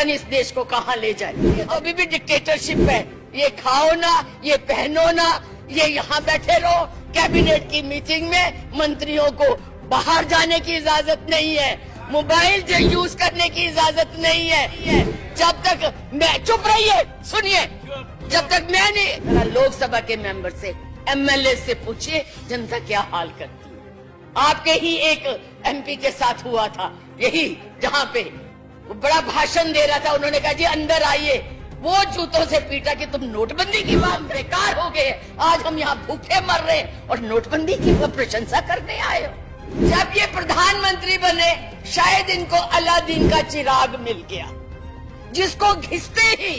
नहीं इस देश को कहाँ ले जाए। ये तो अभी भी डिक्टेटरशिप है। ये खाओ ना, ये पहनो ना, ये यहाँ बैठे रहो। कैबिनेट की मीटिंग में मंत्रियों को बाहर जाने की इजाजत नहीं है, मोबाइल जो यूज करने की इजाजत नहीं है। जब तक मैं चुप रहिए, सुनिए, जब तक मैं नहीं, लोकसभा के मेंबर से, एमएलए से पूछिए जनता क्या हाल करती है। आपके ही एक एमपी के साथ हुआ था यही, जहाँ पे वो बड़ा भाषण दे रहा था, उन्होंने कहा जी अंदर आइए, वो जूतों से पीटा कि तुम नोटबंदी की बात बेकार हो गए, आज हम यहाँ भूखे मर रहे हैं और नोटबंदी की प्रशंसा करने आए हो। जब ये प्रधानमंत्री बने शायद इनको अलादीन का चिराग मिल गया, जिसको घिसते ही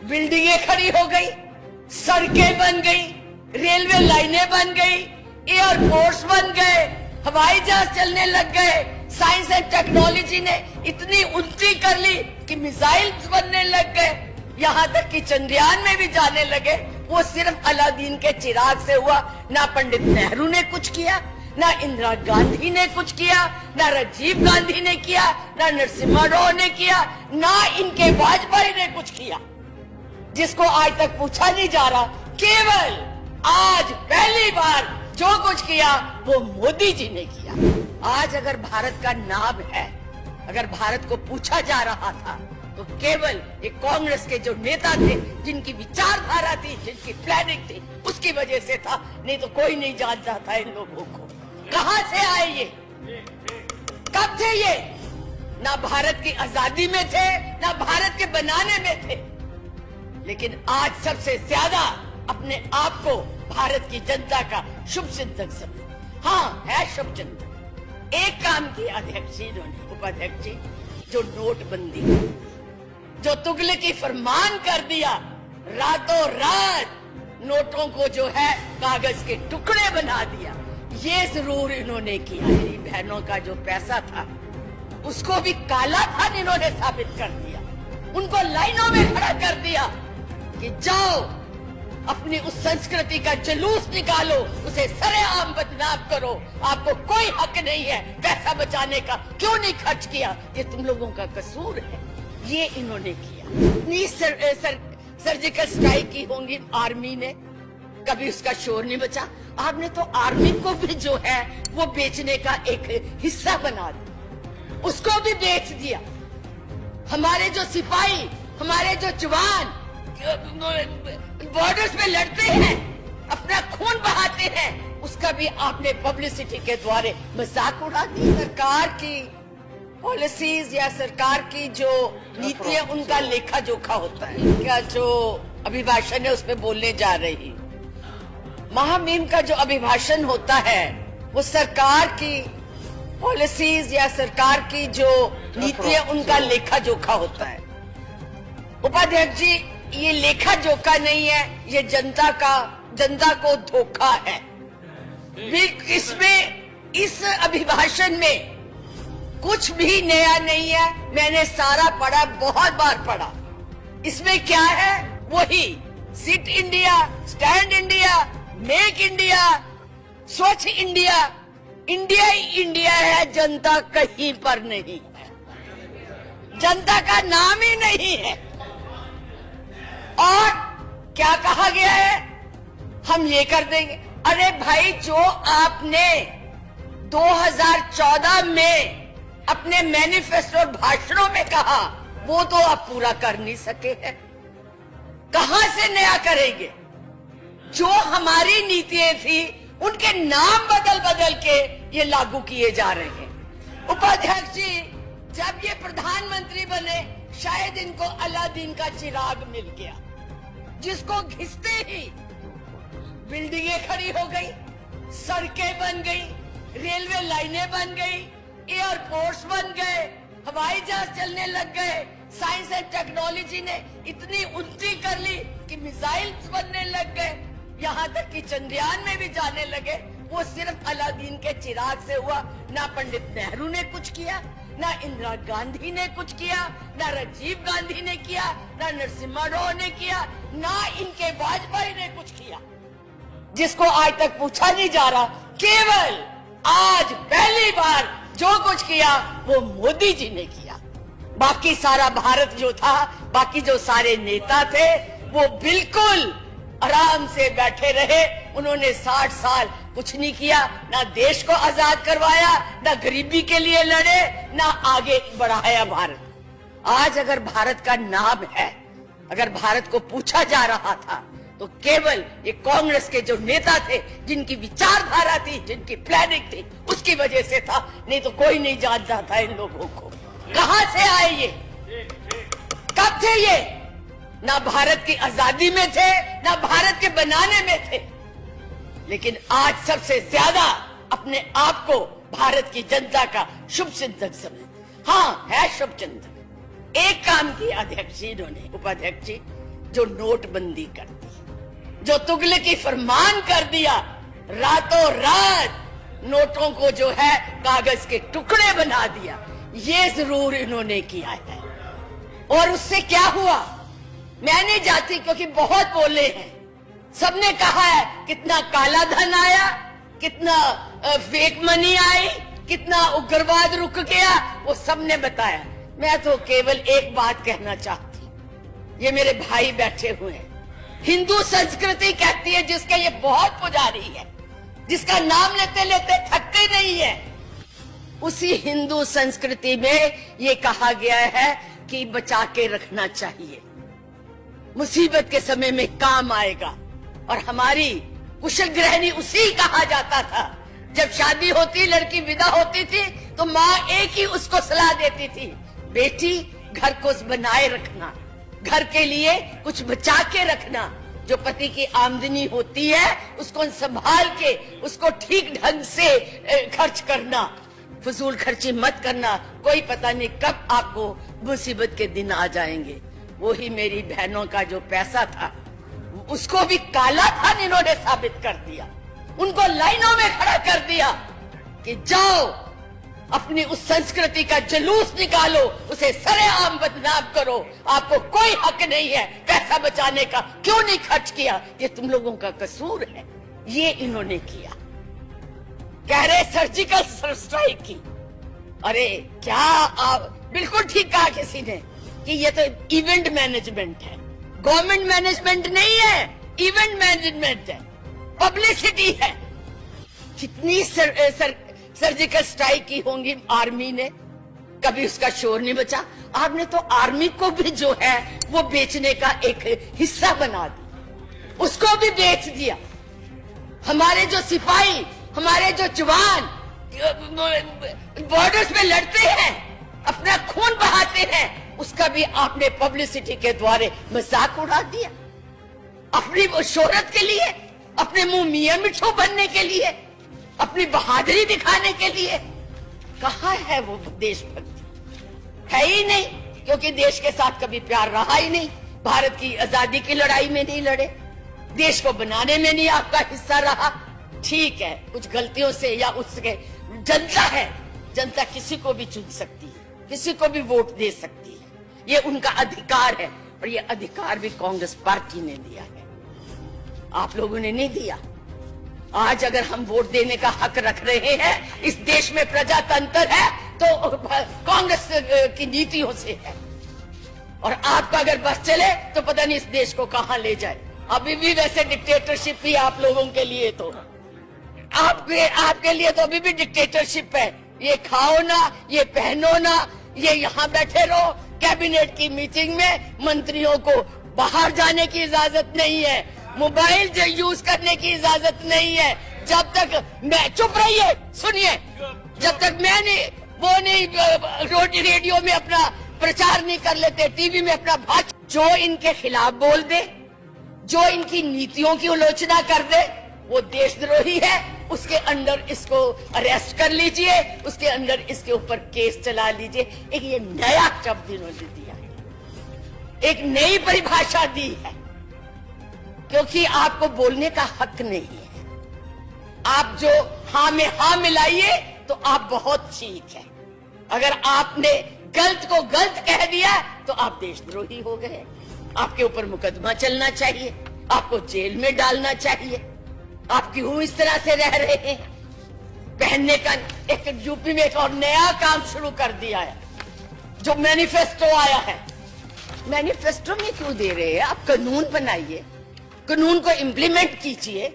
बिल्डिंगें खड़ी हो गई, सड़कें बन गई, रेलवे लाइनें बन गई, एयरपोर्ट्स बन गए, हवाई जहाज चलने लग गए। साइंस एंड टेक्नोलॉजी ने इतनी उन्नति कर ली कि मिसाइल्स बनने लग गए, यहाँ तक कि चंद्रयान में भी जाने लगे। वो सिर्फ अलादीन के चिराग से हुआ। ना पंडित नेहरू ने कुछ किया, ना इंदिरा गांधी ने कुछ किया, ना राजीव गांधी ने किया, ना नरसिम्हा राव ने किया, ना इनके वाजपेयी ने कुछ किया, जिसको आज तक पूछा नहीं जा रहा। केवल आज पहली बार जो कुछ किया वो मोदी जी ने किया। आज अगर भारत का नाम है, अगर भारत को पूछा जा रहा था तो केवल ये कांग्रेस के जो नेता थे, जिनकी विचारधारा थी, जिनकी प्लानिंग थी, उसकी वजह से था, नहीं तो कोई नहीं जानता था इन लोगों को। कहां से आए ये, कब थे ये? ना भारत की आजादी में थे, ना भारत के बनाने में थे। लेकिन आज सबसे ज्यादा अपने आप को भारत की जनता का शुभ चिंतक समझो। हाँ, है शुभ चिंतक। एक काम किया अध्यक्ष जी ने, उपाध्यक्ष जी, जो नोटबंदी, जो तुगलकी फरमान कर दिया, रातों रात नोटों को जो है कागज के टुकड़े बना दिया, ये जरूर इन्होंने किया। मेरी बहनों का जो पैसा था उसको भी काला धन इन्होंने साबित कर दिया, उनको लाइनों में खड़ा कर दिया कि जाओ अपनी उस संस्कृति का जुलूस निकालो, उसे सरेआम बदनाम करो, आपको कोई हक नहीं है पैसा बचाने का, क्यों नहीं खर्च किया, ये तुम लोगों का कसूर है। ये इन्होंने किया। सर्जिकल स्ट्राइक की होंगी आर्मी ने, कभी उसका शोर नहीं बचा। आपने तो आर्मी को भी जो है वो बेचने का एक हिस्सा बना दिया, उसको भी बेच दिया। हमारे जो सिपाही, हमारे जो जवान बॉर्डर्स में लड़ते हैं, अपना खून बहाते हैं, उसका भी आपने पब्लिसिटी के द्वारा मजाक उड़ा दी। सरकार की पॉलिसीज या सरकार की जो नीतियां, उनका लेखा जोखा होता है क्या? जो अभिभाषण है उसमें बोलने जा रही, महामहिम का जो अभिभाषण होता है वो सरकार की पॉलिसीज या सरकार की जो नीतियां, उनका लेखा जोखा होता है। उपाध्यक्ष जी, ये लेखा जोखा नहीं है, ये जनता को धोखा है। इसमें, इस अभिभाषण में कुछ भी नया नहीं है। मैंने सारा पढ़ा, बहुत बार पढ़ा। इसमें क्या है? वही sit India, stand India, make India, Swachh India. India ही इंडिया है, जनता कहीं पर नहीं है, जनता का नाम ही नहीं है। और क्या कहा गया है? हम ये कर देंगे। अरे भाई, जो आपने 2014 में अपने मैनिफेस्टो और भाषणों में कहा, वो तो आप पूरा कर नहीं सके हैं। कहां से नया करेंगे? जो हमारी नीतियां थी उनके नाम बदल बदल के ये लागू किए जा रहे हैं। उपाध्यक्ष जी, जब ये प्रधानमंत्री बने शायद इनको अलादीन का चिराग मिल गया, जिसको घिसते ही बिल्डिंगें खड़ी हो गई, सड़कें बन गई, रेलवे लाइनें बन गई, एयरपोर्ट्स बन गए, हवाई जहाज चलने लग गए। साइंस एंड टेक्नोलॉजी ने इतनी उन्नति कर ली कि मिसाइल्स बनने लग गए, यहाँ तक कि चंद्रयान में भी जाने लगे। वो सिर्फ अलादीन के चिराग से हुआ। ना पंडित नेहरू ने कुछ किया, ना इंदिरा गांधी ने कुछ किया, ना राजीव गांधी ने किया, ना नरसिम्हा राव ने किया, ना इनके वाजपेयी ने कुछ किया, जिसको आज तक पूछा नहीं जा रहा। केवल आज पहली बार जो कुछ किया वो मोदी जी ने किया। बाकी सारा भारत जो था, बाकी जो सारे नेता थे, वो बिल्कुल आराम से बैठे रहे। उन्होंने 60 साल कुछ नहीं किया, ना देश को आजाद करवाया, ना गरीबी के लिए लड़े, ना आगे बढ़ाया भारत। आज अगर भारत का नाम है, अगर भारत को पूछा जा रहा था, तो केवल ये कांग्रेस के जो नेता थे, जिनकी विचारधारा थी, जिनकी प्लानिंग थी, उसकी वजह से था। नहीं तो कोई नहीं जानता था इन लोगों को। कहां से आए ये, कब थे ये? ना भारत की आजादी में थे, ना भारत के बनाने में थे। लेकिन आज सबसे ज्यादा अपने आप को भारत की जनता का शुभ चिंतक समझ, हाँ है शुभ चिंतक। एक काम किया अध्यक्ष जी इन्होंने, उपाध्यक्ष जी, जो नोटबंदी कर दी, जो तुगलकी फरमान कर दिया, रातों रात नोटों को जो है कागज के टुकड़े बना दिया, ये जरूर इन्होंने किया है। और उससे क्या हुआ मैं नहीं जानती, क्योंकि बहुत बोले हैं, सबने कहा है कितना काला धन आया, कितना फेक मनी आई, कितना उग्रवाद रुक गया, वो सबने बताया। मैं तो केवल एक बात कहना चाहती, ये मेरे भाई बैठे हुए हैं, हिंदू संस्कृति कहती है, जिसके ये बहुत पुजारी है, जिसका नाम लेते लेते थकते नहीं है, उसी हिंदू संस्कृति में ये कहा गया है कि बचा के रखना चाहिए, मुसीबत के समय में काम आएगा। और हमारी कुशल गृहिणी उसी कहा जाता था। जब शादी होती, लड़की विदा होती थी, तो माँ एक ही उसको सलाह देती थी, बेटी घर को बनाए रखना, घर के लिए कुछ बचा के रखना, जो पति की आमदनी होती है उसको संभाल के उसको ठीक ढंग से खर्च करना, फजूल खर्ची मत करना, कोई पता नहीं कब आपको मुसीबत के दिन आ जाएंगे। वही मेरी बहनों का जो पैसा था, उसको भी काला धन इन्होंने साबित कर दिया, उनको लाइनों में खड़ा कर दिया कि जाओ अपनी उस संस्कृति का जुलूस निकालो, उसे सरेआम बदनाम करो, आपको कोई हक नहीं है पैसा बचाने का, क्यों नहीं खर्च किया, ये तुम लोगों का कसूर है। ये इन्होंने किया। कह रहे सर्जिकल स्ट्राइक की, अरे क्या आप, बिल्कुल ठीक कहा किसी ने कि ये तो इवेंट मैनेजमेंट है, गवर्नमेंट मैनेजमेंट नहीं है, इवेंट मैनेजमेंट है, पब्लिसिटी है। कितनी सर्जिकल स्ट्राइक की होंगी आर्मी ने, कभी उसका शोर नहीं बचा। आपने तो आर्मी को भी जो है वो बेचने का एक हिस्सा बना दिया, उसको भी बेच दिया। हमारे जो सिपाही, हमारे जो जवान बॉर्डर्स में लड़ते हैं, अपना खून बहाते हैं, उसका भी आपने पब्लिसिटी के द्वारा मजाक उड़ा दिया, अपनी शोहरत के लिए, अपने मुंह मियां मिठू बनने के लिए, अपनी बहादुरी दिखाने के लिए। कहाँ है वो देशभक्ति? है ही नहीं, क्योंकि देश के साथ कभी प्यार रहा ही नहीं, भारत की आजादी की लड़ाई में नहीं लड़े, देश को बनाने में नहीं आपका हिस्सा रहा। ठीक है, कुछ गलतियों से या उसके, जनता है, जनता किसी को भी चुन सकती है, किसी को भी वोट दे सकती है, ये उनका अधिकार है, और ये अधिकार भी कांग्रेस पार्टी ने दिया है, आप लोगों ने नहीं दिया। आज अगर हम वोट देने का हक रख रहे हैं, इस देश में प्रजातंत्र है, तो कांग्रेस की नीतियों से है, और आपका अगर बस चले तो पता नहीं इस देश को कहां ले जाए। अभी भी वैसे डिक्टेटरशिप ही आप लोगों के लिए, तो आपके लिए तो अभी भी डिक्टेटरशिप है। ये खाओ ना, ये पहनो ना, ये यहाँ बैठे रहो, कैबिनेट की मीटिंग में मंत्रियों को बाहर जाने की इजाजत नहीं है, मोबाइल यूज करने की इजाजत नहीं है। जब तक मैं, चुप रहिए, सुनिए, जब तक मैं नहीं, वो नहीं रेडियो में अपना प्रचार नहीं कर लेते, टीवी में अपना भाषण, जो इनके खिलाफ बोल दे, जो इनकी नीतियों की आलोचना कर दे, वो देशद्रोही है, उसके अंदर इसको अरेस्ट कर लीजिए, उसके अंदर इसके ऊपर केस चला लीजिए। एक ये नया शब्द इन्होंने दिया है, एक नई परिभाषा दी है, क्योंकि आपको बोलने का हक नहीं है। आप जो हाँ में हाँ मिलाइए तो आप बहुत ठीक है, अगर आपने गलत को गलत कह दिया तो आप देशद्रोही हो गए, आपके ऊपर मुकदमा चलना चाहिए, आपको जेल में डालना चाहिए। आप क्यों इस तरह से रह रहे हैं? पहनने का एक यूपी में एक और नया काम शुरू कर दिया है, जो मैनिफेस्टो आया है, मैनिफेस्टो में क्यों दे रहे हैं? आप कानून बनाइए, कानून को इम्प्लीमेंट कीजिए।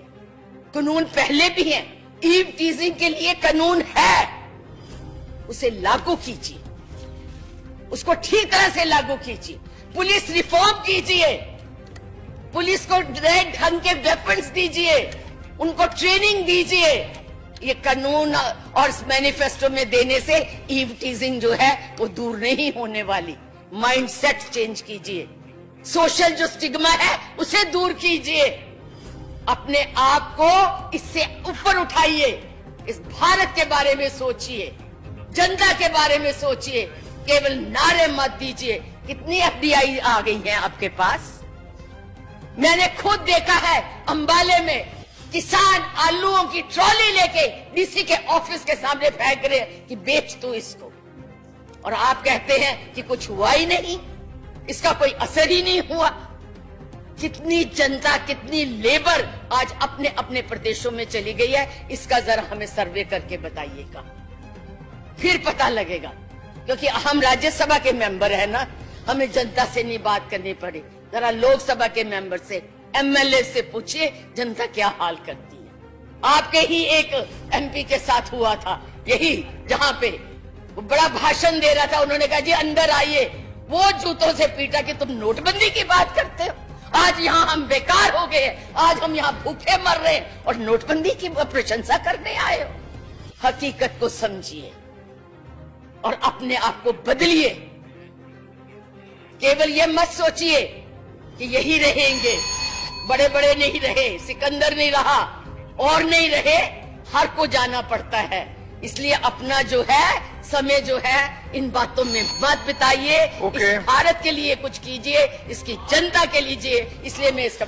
कानून पहले भी है, ईव टीजिंग के लिए कानून है, उसे लागू कीजिए, उसको ठीक तरह से लागू कीजिए। पुलिस रिफॉर्म कीजिए, पुलिस को नए ढंग के वेपन्स दीजिए, उनको ट्रेनिंग दीजिए। ये कानून और मैनिफेस्टो में देने से ईव टीजिंग जो है वो दूर नहीं होने वाली। माइंडसेट चेंज कीजिए, सोशल जो स्टिग्मा है उसे दूर कीजिए, अपने आप को इससे ऊपर उठाइए, इस भारत के बारे में सोचिए, जनता के बारे में सोचिए, केवल नारे मत दीजिए। कितनी एफडीआई आ गई हैं आपके पास? मैंने खुद देखा है, अंबाले में किसान आलूओं की ट्रॉली लेके डीसी के ऑफिस के सामने फेंक रहे कि बेच दो इसको, और आप कहते हैं कि कुछ हुआ ही नहीं, इसका कोई असर ही नहीं हुआ। कितनी जनता, कितनी लेबर आज अपने अपने प्रदेशों में चली गई है, इसका जरा हमें सर्वे करके बताइएगा, फिर पता लगेगा। क्योंकि हम राज्यसभा के मेंबर है ना, हमें जनता से नहीं बात करनी पड़ी। जरा लोकसभा के मेंबर से, एमएलए से पूछिए जनता क्या हाल करती है। आपके ही एक एमपी के साथ हुआ था यही, जहां पे वो बड़ा भाषण दे रहा था, उन्होंने कहा जी अंदर आइए, वो जूतों से पीटा कि तुम नोटबंदी की बात करते हो। आज यहाँ हम बेकार हो गए, आज हम यहाँ भूखे मर रहे हैं और नोटबंदी की प्रशंसा करने आए हो। हकीकत को समझिए और अपने आप को बदलिए। केवल ये मत सोचिए कि यही रहेंगे, बड़े बड़े नहीं रहे, सिकंदर नहीं रहा और नहीं रहे, हर को जाना पड़ता है। इसलिए अपना जो है समय जो है इन बातों में मत बिताइए। इस भारत के लिए कुछ कीजिए, इसकी जनता के लीजिए। इसलिए मैं इसका